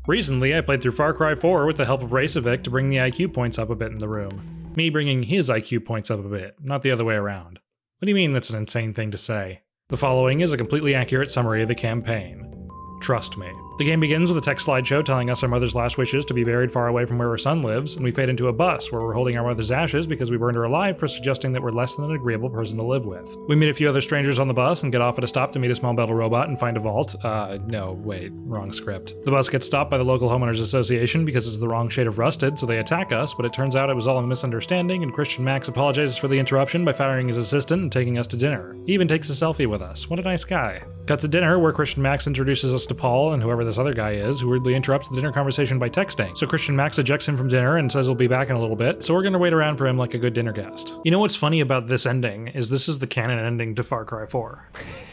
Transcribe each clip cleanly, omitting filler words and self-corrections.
Recently, I played through Far Cry 4 with the help of Racevic to bring the IQ points up a bit in the room. Me bringing his IQ points up a bit, not the other way around. What do you mean that's an insane thing to say? The following is a completely accurate summary of the campaign. Trust me. The game begins with a text slideshow telling us our mother's last wish is to be buried far away from where her son lives, and we fade into a bus where we're holding our mother's ashes because we burned her alive for suggesting that we're less than an agreeable person to live with. We meet a few other strangers on the bus and get off at a stop to meet a small metal robot and find a vault. No, wait, wrong script. The bus gets stopped by the local homeowners association because it's the wrong shade of rusted, so they attack us, but it turns out it was all a misunderstanding, and Christian Max apologizes for the interruption by firing his assistant and taking us to dinner. He even takes a selfie with us. What a nice guy. Cut to dinner, where Christian Max introduces us to Paul and whoever this other guy is, who weirdly interrupts the dinner conversation by texting. So Christian Max ejects him from dinner and says he'll be back in a little bit, so we're gonna wait around for him like a good dinner guest. You know what's funny about this ending is this is the canon ending to Far Cry 4.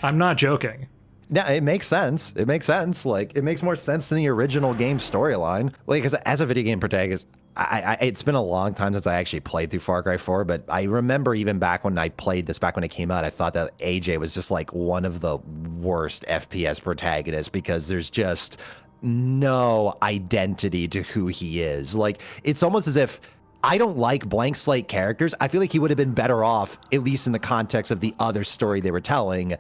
I'm not joking. Yeah, it makes sense. It makes sense. Like, it makes more sense than the original game storyline. Like, because as a video game protagonist, it's been a long time since I actually played through Far Cry 4, but I remember even back when I played this, back when it came out, I thought that AJ was just like one of the worst FPS protagonists because there's just no identity to who he is. Like, it's almost as if I don't like blank slate characters. I feel like he would have been better off, at least in the context of the other story they were telling,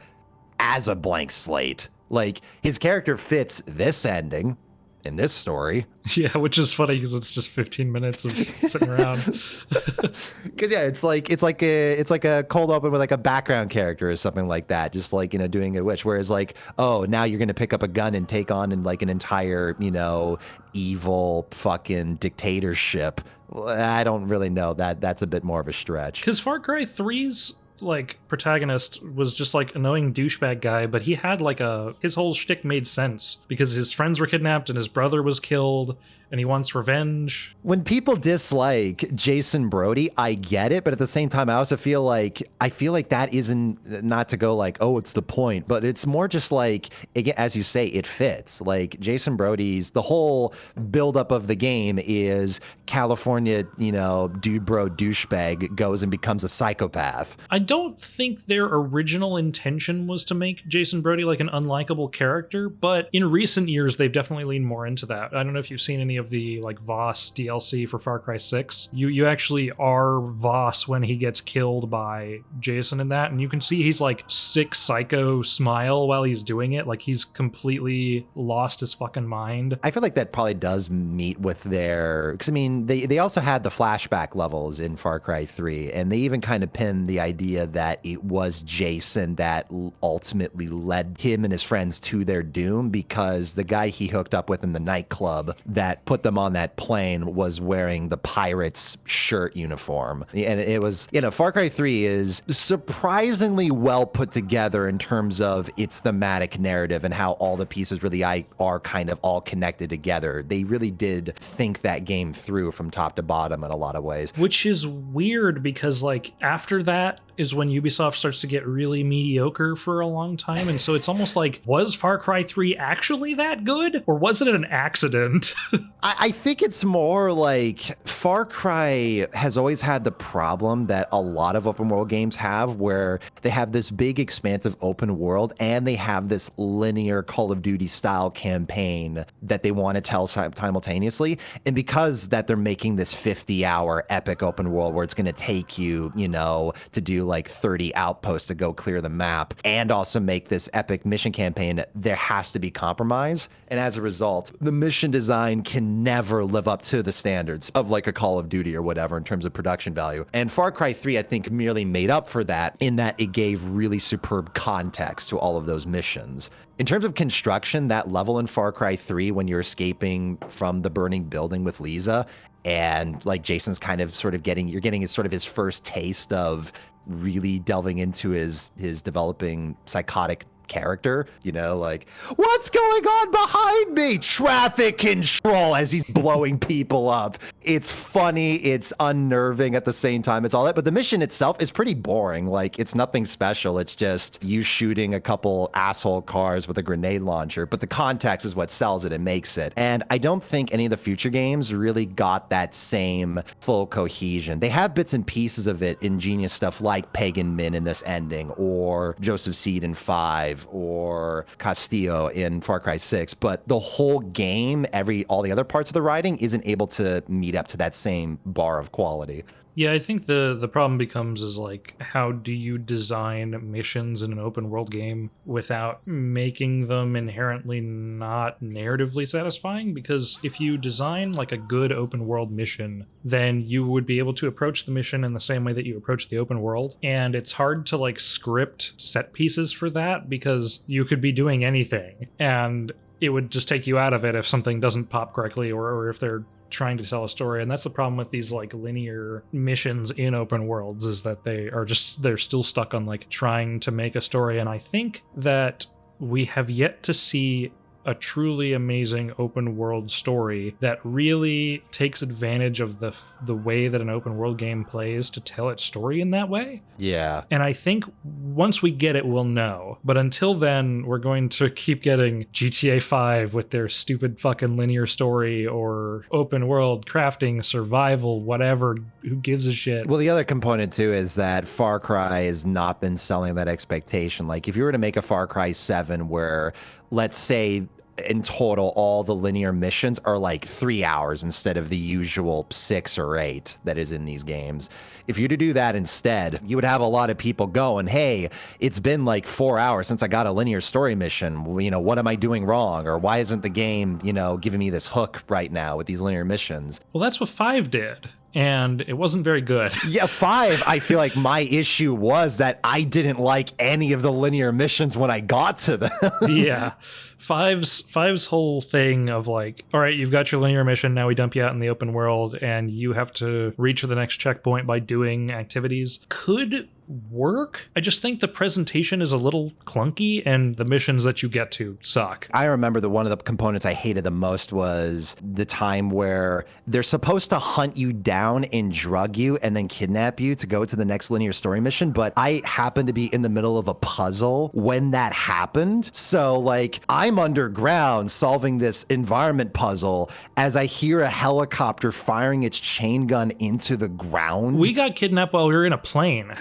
as a blank slate. Like, his character fits this ending in this story. Yeah, which is funny because it's just 15 minutes of sitting around. Because yeah, it's like a cold open with like a background character or something like that, just like, you know, doing a wish. Whereas like, oh, now you're gonna pick up a gun and take on like an entire, you know, evil fucking dictatorship. I don't really know. That's a bit more of a stretch. Because Far Cry 3's like protagonist was just like annoying douchebag guy, but he had like his whole shtick made sense because his friends were kidnapped and his brother was killed and he wants revenge. When people dislike Jason Brody, I get it, but at the same time, I also feel like that isn't, not to go like, oh, it's the point, but it's more just like, again, as you say, it fits. Like Jason Brody's, the whole buildup of the game is California, you know, dude bro douchebag goes and becomes a psychopath. I don't think their original intention was to make Jason Brody like an unlikable character, but in recent years, they've definitely leaned more into that. I don't know if you've seen any of the like Voss DLC for Far Cry 6. You actually are Voss when he gets killed by Jason in that, and you can see he's like sick psycho smile while he's doing it, like he's completely lost his fucking mind. I feel like that probably does meet with their, because I mean they also had the flashback levels in Far Cry 3, and they even kind of pinned the idea that it was Jason that ultimately led him and his friends to their doom, because the guy he hooked up with in the nightclub that put them on that plane was wearing the pirate's shirt uniform. And it was, you know, Far Cry 3 is surprisingly well put together in terms of its thematic narrative and how all the pieces really are kind of all connected together. They really did think that game through from top to bottom in a lot of ways. Which is weird because like after that is when Ubisoft starts to get really mediocre for a long time. And so it's almost like, was Far Cry 3 actually that good? Or was it an accident? I think it's more like Far Cry has always had the problem that a lot of open world games have, where they have this big expansive open world and they have this linear Call of Duty style campaign that they want to tell simultaneously. And because that they're making this 50-hour epic open world where it's going to take you, you know, to do like 30 outposts to go clear the map and also make this epic mission campaign, there has to be compromise. And as a result, the mission design can never live up to the standards of like a Call of Duty or whatever in terms of production value. And Far Cry 3, I think, merely made up for that in that it gave really superb context to all of those missions. In terms of construction, that level in Far Cry 3 when you're escaping from the burning building with Lisa, and like Jason's kind of sort of you're getting his first taste of really delving into his developing psychotic character, you know, like, what's going on behind me? Traffic control, as he's blowing people up. It's funny, it's unnerving at the same time, it's all that, but the mission itself is pretty boring. Like, it's nothing special. It's just you shooting a couple asshole cars with a grenade launcher, but the context is what sells it and makes it. And I don't think any of the future games really got that same full cohesion. They have bits and pieces of it, ingenious stuff like Pagan Min in this ending, or Joseph Seed in 5, 5 or Castillo in Far Cry 6, but the whole game, all the other parts of the writing isn't able to meet up to that same bar of quality. Yeah, I think the problem becomes is like, how do you design missions in an open world game without making them inherently not narratively satisfying? Because if you design like a good open world mission, then you would be able to approach the mission in the same way that you approach the open world. And it's hard to like script set pieces for that because you could be doing anything and it would just take you out of it if something doesn't pop correctly or if they're trying to tell a story. And that's the problem with these like linear missions in open worlds, is that they're still stuck on like trying to make a story. And I think that we have yet to see a truly amazing open world story that really takes advantage of the way that an open world game plays to tell its story in that way. Yeah. And I think once we get it, we'll know. But until then, we're going to keep getting GTA 5 with their stupid fucking linear story or open world crafting, survival, whatever. Who gives a shit? Well, the other component too is that Far Cry has not been selling that expectation. Like if you were to make a Far Cry 7 where, let's say, in total, all the linear missions are like 3 hours instead of the usual 6 or 8 that is in these games. If you were to do that instead, you would have a lot of people going, hey, it's been like 4 hours since I got a linear story mission. You know, what am I doing wrong? Or why isn't the game, you know, giving me this hook right now with these linear missions? Well, that's what 5 did. And it wasn't very good. Yeah, 5, I feel like my issue was that I didn't like any of the linear missions when I got to them. Yeah. Five's whole thing of like, all right, you've got your linear mission, now we dump you out in the open world, and you have to reach the next checkpoint by doing activities, could work. I just think the presentation is a little clunky and the missions that you get to suck. I remember that one of the components I hated the most was the time where they're supposed to hunt you down and drug you and then kidnap you to go to the next linear story mission, but I happened to be in the middle of a puzzle when that happened. So like I'm underground solving this environment puzzle as I hear a helicopter firing its chain gun into the ground. We got kidnapped while we were in a plane.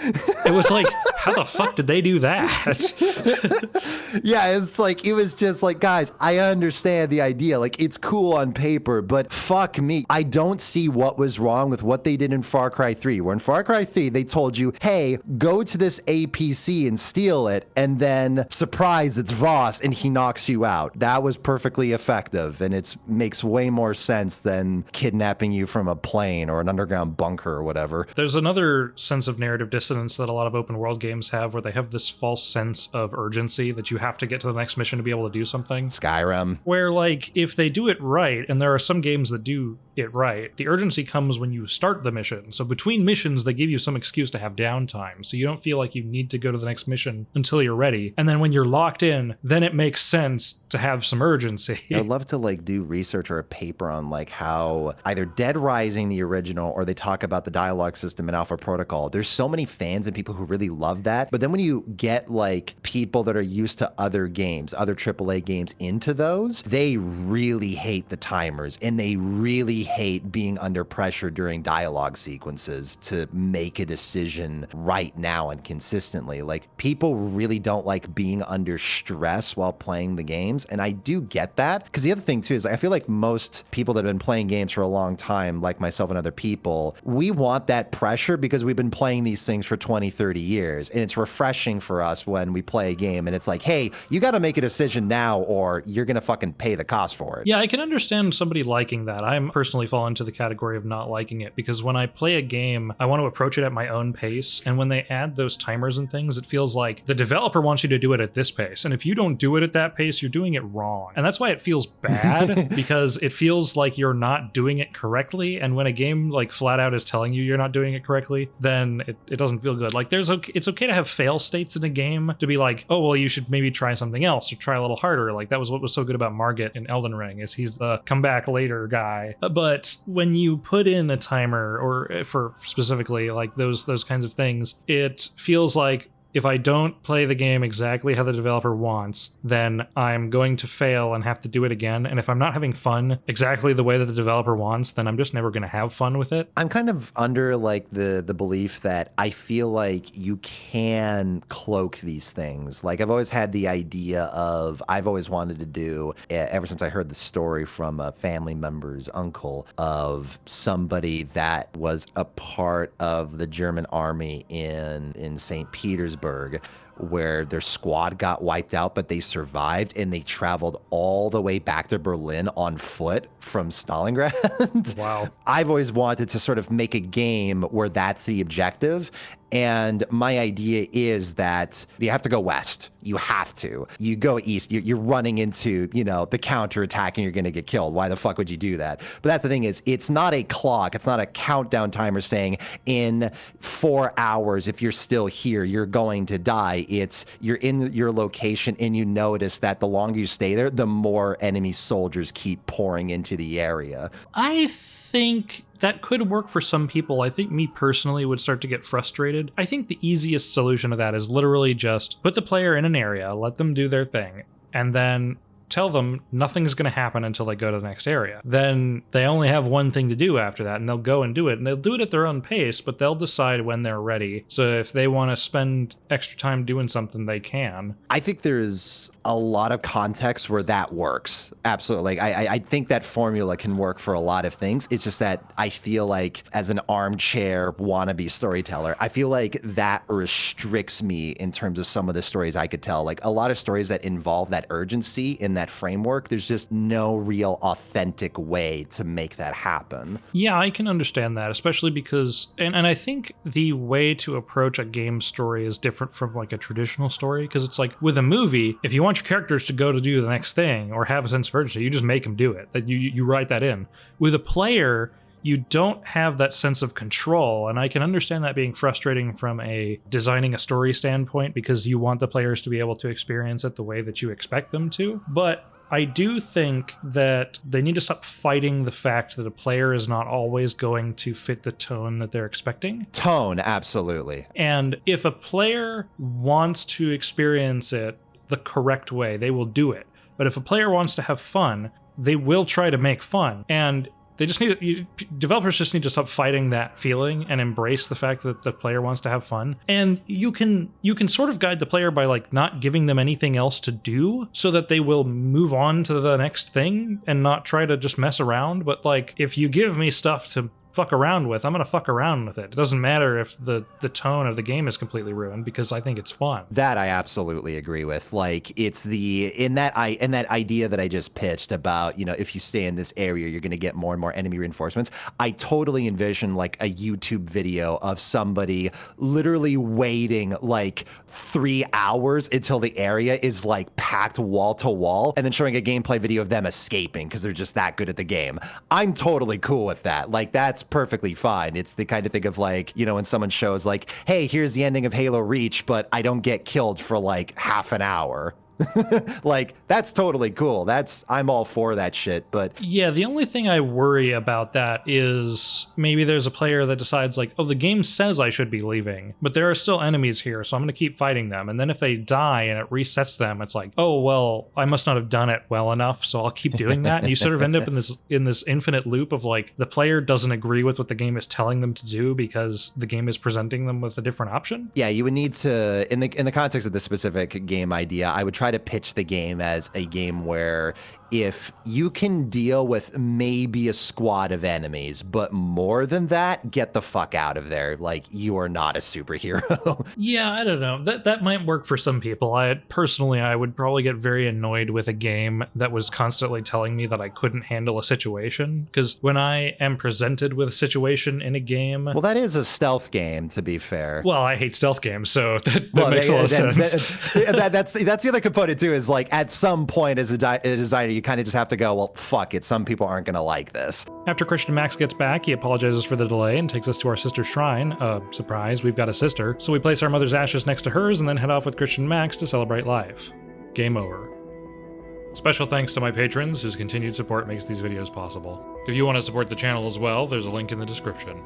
It was like, how the fuck did they do that? Yeah, it's like, it was just like, guys, I understand the idea. Like, it's cool on paper, but fuck me. I don't see what was wrong with what they did in Far Cry 3. Where in Far Cry 3, they told you, hey, go to this APC and steal it, and then surprise, it's Voss, and he knocks you out. That was perfectly effective, and it makes way more sense than kidnapping you from a plane or an underground bunker or whatever. There's another sense of narrative dissonance that a lot of open world games have, where they have this false sense of urgency that you have to get to the next mission to be able to do something. Skyrim. Where, like, if they do it right, and there are some games that do it right, the urgency comes when you start the mission. So between missions, they give you some excuse to have downtime, so you don't feel like you need to go to the next mission until you're ready. And then when you're locked in, then it makes sense to have some urgency. I'd love to like do research or a paper on like how either Dead Rising, the original, or they talk about the dialogue system in Alpha Protocol. There's so many fans and people who really love that. But then when you get like people that are used to other games, other AAA games into those, they really hate the timers and they really hate being under pressure during dialogue sequences to make a decision right now and consistently. Like, people really don't like being under stress while playing the games. And I do get that, because the other thing too is I feel like most people that have been playing games for a long time, like myself and other people, we want that pressure because we've been playing these things for 20, 30 years. And it's refreshing for us when we play a game and it's like, hey, you got to make a decision now or you're going to fucking pay the cost for it. Yeah, I can understand somebody liking that. I'm personally fall into the category of not liking it, because when I play a game, I want to approach it at my own pace. And when they add those timers and things, it feels like the developer wants you to do it at this pace. And if you don't do it at that pace, you're doing it wrong. And that's why it feels bad, because it feels like you're not doing it correctly. And when a game like flat out is telling you you're not doing it correctly, then it doesn't feel good. Like, it's okay to have fail states in a game, to be like, oh, well, you should maybe try something else or try a little harder. Like, that was what was so good about Margit in Elden Ring, is he's the come back later guy. But when you put in a timer, or for specifically like those kinds of things, it feels like if I don't play the game exactly how the developer wants, then I'm going to fail and have to do it again. And if I'm not having fun exactly the way that the developer wants, then I'm just never going to have fun with it. I'm kind of under like the belief that I feel like you can cloak these things. Like I've always had the idea of, I've always wanted to do, ever since I heard the story from a family member's uncle of somebody that was a part of the German army in St. Petersburg, where their squad got wiped out, but they survived and they traveled all the way back to Berlin on foot from Stalingrad. Wow. I've always wanted to sort of make a game where that's the objective. And my idea is that you have to go west. You have to. You go east, you're running into, the counterattack and you're going to get killed. Why the fuck would you do that? But that's the thing is, it's not a clock. It's not a countdown timer saying in 4 hours, if you're still here, you're going to die. It's you're in your location and you notice that the longer you stay there, the more enemy soldiers keep pouring into the area. I think that could work for some people. I think me personally would start to get frustrated. I think the easiest solution to that is literally just put the player in an area, let them do their thing, and then tell them nothing's going to happen until they go to the next area. Then they only have one thing to do after that, and they'll go and do it. And they'll do it at their own pace, but they'll decide when they're ready. So if they want to spend extra time doing something, they can. I think there's a lot of context where that works. Absolutely. I think that formula can work for a lot of things. It's just that I feel like as an armchair wannabe storyteller, I feel like that restricts me in terms of some of the stories I could tell. Like a lot of stories that involve that urgency in that framework, there's just no real authentic way to make that happen. Yeah, I can understand that, especially because, and I think the way to approach a game story is different from like a traditional story, because it's like with a movie, if you want your characters to go to do the next thing or have a sense of urgency, you just make them do it. That you write that in. With a player, you don't have that sense of control, and I can understand that being frustrating from a designing a story standpoint, because you want the players to be able to experience it the way that you expect them to. But I do think that they need to stop fighting the fact that a player is not always going to fit the tone that they're expecting. Tone, absolutely. And if a player wants to experience it the correct way, they will do it. But if a player wants to have fun, they will try to make fun. And they just developers just need to stop fighting that feeling and embrace the fact that the player wants to have fun. And you can sort of guide the player by like not giving them anything else to do so that they will move on to the next thing and not try to just mess around. But like, if you give me stuff to fuck around with, I'm gonna fuck around with it. It doesn't matter if the tone of the game is completely ruined, because I think it's fun. That I absolutely agree with. Like it's in that idea that I just pitched about, if you stay in this area, you're gonna get more and more enemy reinforcements. I totally envision like a YouTube video of somebody literally waiting like 3 hours until the area is like packed wall to wall, and then showing a gameplay video of them escaping because they're just that good at the game. I'm totally cool with that. Like that's perfectly fine. It's the kind of thing of like, when someone shows like, hey, here's the ending of Halo Reach, but I don't get killed for like half an hour. Like that's totally cool. I'm all for that shit. But yeah, the only thing I worry about that is maybe there's a player that decides like, oh, the game says I should be leaving, but there are still enemies here, so I'm going to keep fighting them. And then if they die and it resets them, it's like, oh well, I must not have done it well enough, so I'll keep doing that. And you sort of end up in this infinite loop of like, the player doesn't agree with what the game is telling them to do because the game is presenting them with a different option. Yeah, you would need to, in the context of the specific game idea, I would try to pitch the game as a game where if you can deal with maybe a squad of enemies, but more than that, get the fuck out of there. Like, you are not a superhero. Yeah, I don't know. That might work for some people. I would probably get very annoyed with a game that was constantly telling me that I couldn't handle a situation. Because when I am presented with a situation in a game... Well, that is a stealth game, to be fair. Well, I hate stealth games, so that makes a lot of sense. That's the other component, too, is like, at some point as a designer, you kind of just have to go, well, fuck it. Some people aren't going to like this. After Christian Max gets back, he apologizes for the delay and takes us to our sister's shrine. Surprise, we've got a sister. So we place our mother's ashes next to hers and then head off with Christian Max to celebrate life. Game over. Special thanks to my patrons, whose continued support makes these videos possible. If you want to support the channel as well, there's a link in the description.